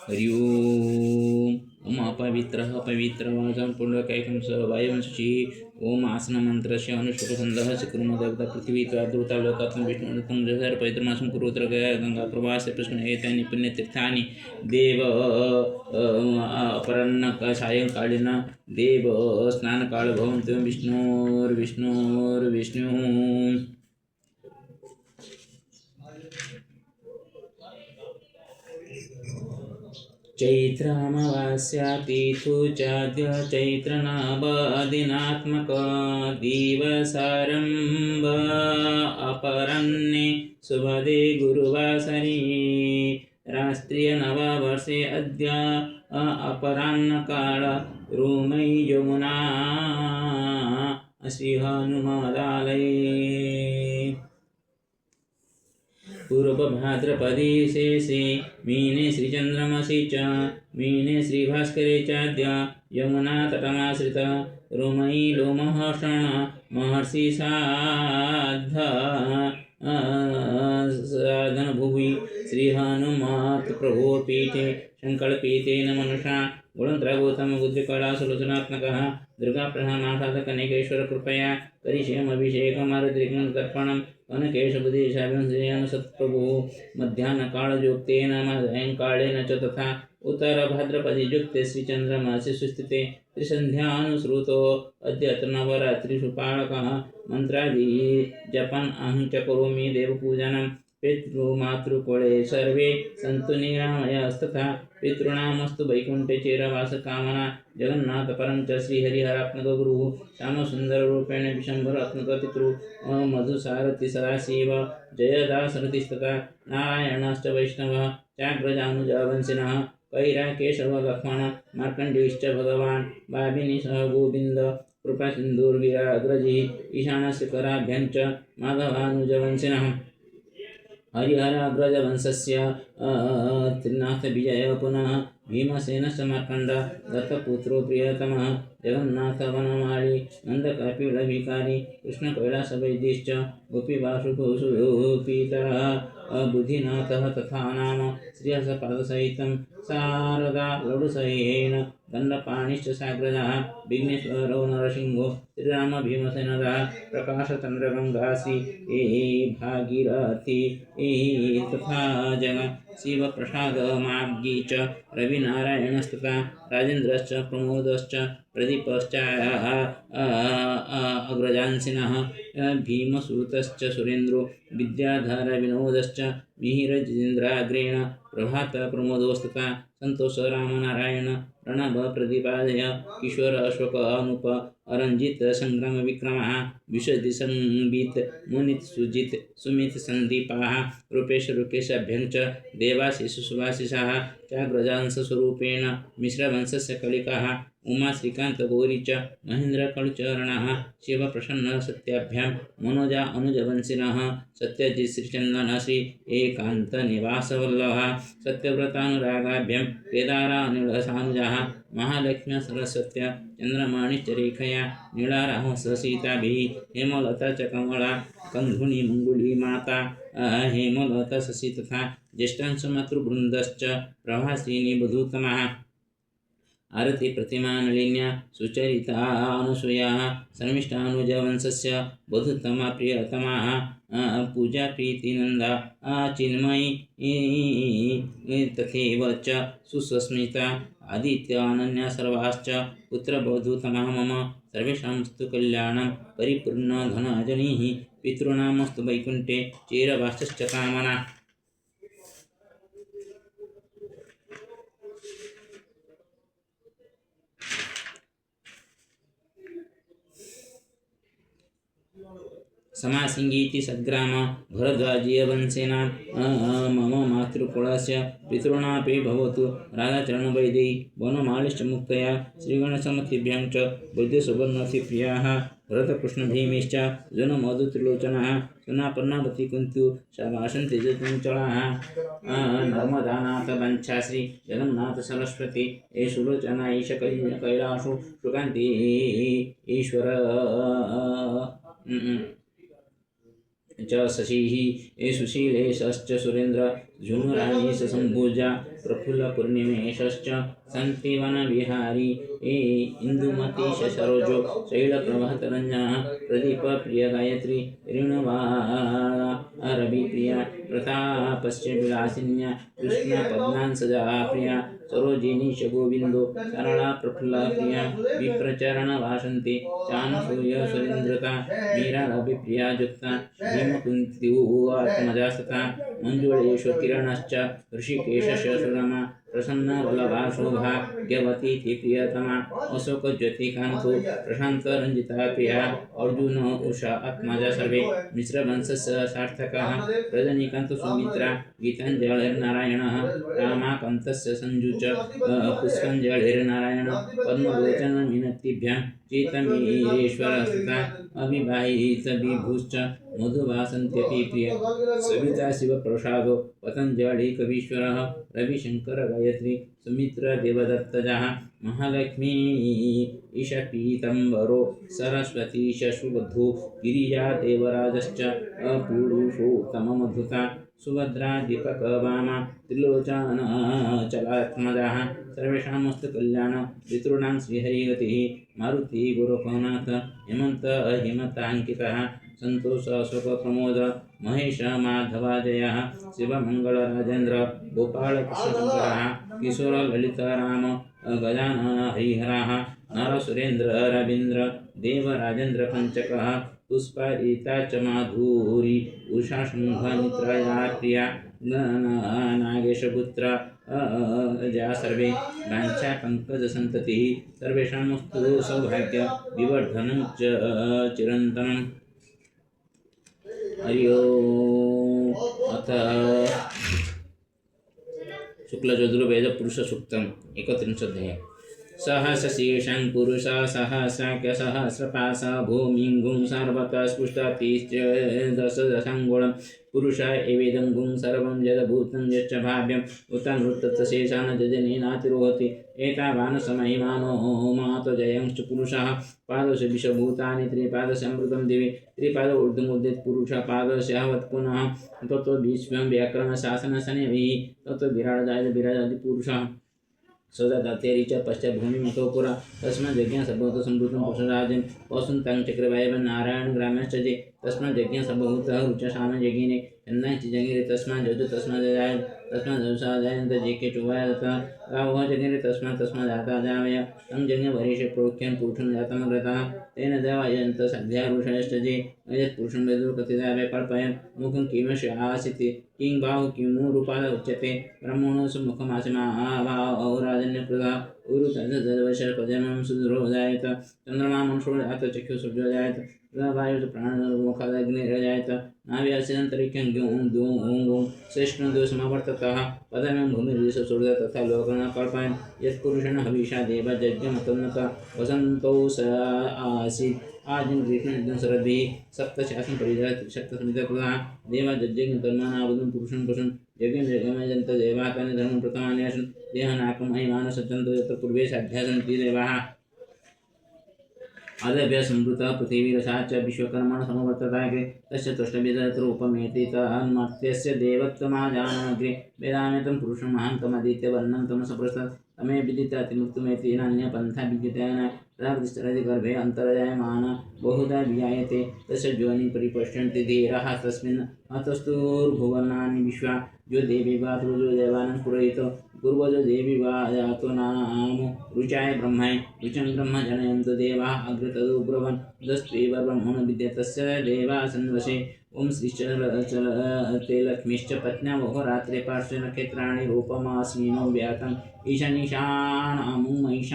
हरि ओम। ओम अपवित्रः पवित्रवाचं पुण्डकैकं स वायुं शुचिः। ओम आसनमन्त्रस्य अनुष्टुप्छन्दः चक्रुमदेवता पृथ्वी त्वादृता लोकात्मं विष्णुनृतं जसर पवित्रमासं कुरुत्र गंगा प्रवास पुष्करण एतानि पुण्यतीर्थानि देव अपराह्न सायंकालीन देव स्नानकाल भवन्तु विष्णुर्विष्णुर्विष्णु। चैत्रामावास्या तिथु चाद्य चैत्रनाभादिनात्मक दिवसारम्भ अपराह्ने शुभदे गुरुवासरे राष्ट्रिय नववर्षे अद्य अपराह्नकाल रोमै यमुना श्री हनुमदालये पूर्वभाद्रपदे शेषे मीने श्रीचन्द्रमसि च मीने श्रीभास्करे चाद्य यमुनातटमाश्रित रोमयी लोमहर्षण महर्षि साधनभुवि श्रीहनुमत् प्रभो पीठे शङ्करपीठेन मनुषा गुणत्रगौतमगुद्रिकलासुलोचनात्मकः दुर्गाप्रधानासाधकनिकेश्वर कृपया करिष्यमभिषेकमारुद्रिकं तर्पणं कनकेशबुद्धिशाभिं सत्प्रभुः मध्याह्नकालयुक्तेन सायङ्कालेन च तथा उत्तरभाद्रपदे युक्ते श्रीचन्द्रमासि सुस्थिते त्रिसन्ध्यानुसृतो अद्यत्र नवरात्रिषु पालकः मन्त्रादि जपन् अहं च करोमि देवपूजनं पितृमातृकुले सर्वे सन्तु निरामयास्तथा पितॄणामस्तु वैकुण्ठे चिरवासकामना जगन्नाथपरं च श्रीहरिहरात्मकगुरुः श्यामसुन्दररूपेण विशम्भरात्मक पितृ मधुसारथि सदाशिव जयदासरथिस्तथा नारायणश्च वैष्णवः चाग्रजानुजवंशिनः कैराकेशव लक्ष्मण मार्कण्डेयश्च भगवान् भामिनी सह गोविन्द कृपासिन्धुर्विराग्रजिः ईशानस्य कराभ्यां च माधवानुजवंशिनः हरिहराग्रजवंशस्य त्रिनाथविजय पुनः भीमसेनश्च मार्कण्ड दत्तपुत्रो प्रियतमः जगन्नाथवनमाली नन्दकपिलभिकारी कृष्णकैलासवैद्यश्च गोपीवासुपितरः बुद्धिनाथः तथा नाम श्रीहसपादसहितं शारदा लडुसहेन दण्डपाणिश्च साग्रजः विघ्नेश्वरो नरसिंहो श्रीराम भीमसेनदः प्रकाशचन्द्रगङ्गा श्री भागीरथी तथा जग शिवप्रसादमार्गी च रविनारायणस्तथा राजेन्द्रश्च प्रमोदश्च प्रदीपश्च अग्रजांसिनः भीमसूतश्च सुरेन्द्रो विद्याधरविनोदश्च मिहिरजितेन्द्राग्रेण प्रभातप्रमोदोस्तथा सन्तोषरामनारायण प्रणव प्रदीपादय किशोर अशोक अनुप अरंजित संग्राम विक्रमः विशदि संबित मुनित सुजित सुमित संदीपाः रूपेश रुकेशाभ्यं च देवाशिष सुभाशिषाः चाग्रजांशस्वरूपेण मिश्रवंशस्य कलिकाः उमा श्रीकांत गौरी च महेन्द्रकलुचरणः शिवप्रसन्न सत्याभ्यां मनोजा अनुजवंशिनः सत्यजित् श्रीचन्दन श्री एकान्तनिवासवल्लभः सत्यव्रतानुरागाभ्यां केदारा नीलसानुजाः महालक्ष्म्या सरस्वत्या चन्द्रमणिश्चरेखया नीलाराः ससीताभिः हेमलता च कमला कन्धुनी मंगुली माता हेमलता शशि तथा ज्येष्ठांश मातृवृन्दश्च प्रभासिनी बधूतमः आरती प्रतिमा नलिन्या सुचरिता अनुसूयाः शर्मिष्ठानुजवंशस्य बधूतमा प्रियतमाः पूजा प्रीतिनन्दा चिन्मयी तथैव च सुस्मिता आदित्य अनन्या सर्वाश्च पुत्रबधूतमा मम सर्वेषामस्तु कल्याणं परिपूर्ण धनजनिः पितॄणामस्तु वैकुण्ठे चिरवासश्च कामना। समासिंगीति सद्ग्राम भरद्वाजीयवंशेन मम मातृकुलस्य पितॄणापि भवतु राधाचरणवैदेयी वनमालिश्च मुक्तया श्रीगणेशमतिभ्यां च वैद्यसुवर्णतिप्रियाः भरतकृष्णभीमिश्च जनमधुत्रिलोचनः सुनापन्नावती कुन्तु शाभाषं तेजचञ्चलाः नर्मदानाथ वंशाश्री जगन्नाथ सरस्वती सुलोचना ईश कैलासु सुकान्ति ईश्वर च शशिः सुशीलेशश्च सुरेन्द्र जुनुरानी संभुजा प्रफुल्लपूर्णिमेशश्च सन्तिवनविहारी इन्दुमतीश सरोजो शैलप्रभातरञ्जनः प्रदीपप्रियगायत्री ऋणवारविप्रिया प्रतापश्च विलासिन्या कृष्णपद्मांसजा प्रिया सरोजिनी च गोविन्दो सरला प्रफुल्ला प्रिया विप्रचरणवासन्ति चानसूय सुरेन्द्रता मीरारविप्रिया युक्ता भीमकुन्त्युवात्मजा तथा मञ्जुळेषु किरणश्च ऋषिकेशस्य सुरमा प्रसन्नवल्लभा शोभा ज्ञवती प्रियतमा अशोकज्योतिकान्तो प्रशान्तरञ्जिता प्रिया अर्जुन उषा आत्मजा सर्वे मिश्रवंशस्य सार्थकः रजनीकान्त सुमित्रा गीताञ्जलिर्नारायणः रामाकान्तस्य सञ्जुच पुष्पाञ्जलिर्नारायण पद्मलोचन मिनतिभ्यां चेतमीरेश्वरस्था अभिवाहितविभुश्च मधुवासन्त्यपि प्रिय सविता शिवप्रसादो पतञ्जलि कवीश्वरः रविशंकर गायत्री सुमित्र देवदत्तजः महालक्ष्मी ईशपीतम्बरो सरस्वती शशुबद्धो गिरिजा देवराजश्च अपुरुषोत्तममधुता सुभद्रा दीपकवामा त्रिलोचनचलात्मजाः सर्वेषामस्तकल्याण पितॄणां श्रीहरिगतिः मारुति गोरखनाथ हेमन्त हिमताङ्कितः संतोष अशोक प्रमोद महेश माधवाजयः शिवमंगलराजेन्द्र गोपाल कृष्णशंकरः किशोर ललित राम गजानन हरिहरः नर सुरेन्द्र रवीन्द्र देव राजेन्द्र पंचकः पुष्परीता च माधुरी उषा शंभनित्रया प्रिया नागेशपुत्र जा सर्वे वाञ्छा पंकज संततिः सर्वेषामस्तु सौभाग्य विवर्धनं च चिरन्तनम्। हरि ओम। अथ शुक्लयजुर्वेद पुरुष सूक्तम् 31 सहस्रशीर्षं पुरुषः सहस्राख्य सहस्रपाशा भूमिं गुं सर्वतः स्पृष्टतीश्च दशदशाङ्गुलं पुरुष एवेदं गुं सर्वं यद्भूतं यच्च भाव्यम् उत नृतत्शेषान् जजनेनातिरोहति एतावान् समहिमानो मातजयंश्च पुरुषः पादस्य विषभूतानि त्रिपादस्य अमृतं दिवि त्रिपाद ऊर्ध्वमुद्यत पुरुषः पादस्य हवत् पुनः ततो विश्वं व्याकरणशासनशनैः ततो विराजति पुरुषः सदातेरी च पश्चात भूमिमतो पुरा तस्माज्ञ सर्वभूत संभूतं पुरुषराजन् वसुन्तं चक्रवायव नारायण ग्राम्यश्च जे तस्माज्ञ सर्वभूतः रुचशान जगिने अन्नाचि जगिरे तस्माज्जु तस्माज्जाय तस्माज्जसाजायन्त जेके चुवायतः रावः जगिरे तस्मात् जावय तं जज्ञ वरिष्ठ प्रोख्यं पुरुषं जातमग्रतः तेन देवायन्त सद्ध्यारुषयश्च जे यत् पुरुषं वेदो कथितावे कल्पयन् मुखं किमस्य आसीत् किं बाहु किमु रूपाद उच्यते ब्रह्मणो सुमुखमासिमाभावो राजन्यप्रदा उरुतजवशपजमं सुदृढो जायत चन्द्रमा मनुष्यो जात चक्षु सूर्यो जायत वायु प्राणमुखादग्निर्जायत नाव्यासिदन्तरिक्षं द्यों श्रेष्ठं द्योसमवर्ततः पदमें भूमिर्दिश सूर्य तथा लोकं कल्पयन् यत्पुरुषेण हविषा देवयज्ञमतोन्नत वसन्तौ स आसीत् आदिं कृष्णं शरद्भिः सप्तशासन परिजय त्रिशक्तसमितकृतः देवयज्ञकर्माणावदं पुरुषं पशुं यज्ञमेजन्त देवाः तानि धर्मं प्रथमानि आसन् देहनाकं महिमानः सज्जन्तो यत्र पूर्वे साध्याः सन्ति देवाः आदभ्य संवृतः पृथिवीरसा च विश्वकर्मण समवर्तताग्रे तस्य तुष्टविदरूपमेति तन्मर्त्यस्य देवत्वमाजानमग्रे वेदामेतं पुरुषं महान्तमदित्यवर्णं तमसप्रस्थात् तमे विदितातिमुक्तमेति नान्यपन्था विद्यते न तदा प्रतिष्ठते गर्भे अन्तर्जायमान बहुधा विजायते तस्य योनिं परिपश्यन्ति धीराः तस्मिन् अतस्तुर्भुवनानि विश्वा जो देवी वा जो देवानां पुरोहितो पूर्वजो देवी वा जातो नाम रुचाय ब्रह्माय रुचं ब्रह्म जनयन्तु देवाः अग्रे तदुब्रवन् दस्त्वेव ब्रह्मण विद्यतस्य देवा सन्वशे ओम श्रीचलते लक्ष्मीश्च पत्न्या वहोरात्रे पार्श्वे नक्षत्राणि रूपमास्मिनो व्यातं ईशानीशानामुं महिषा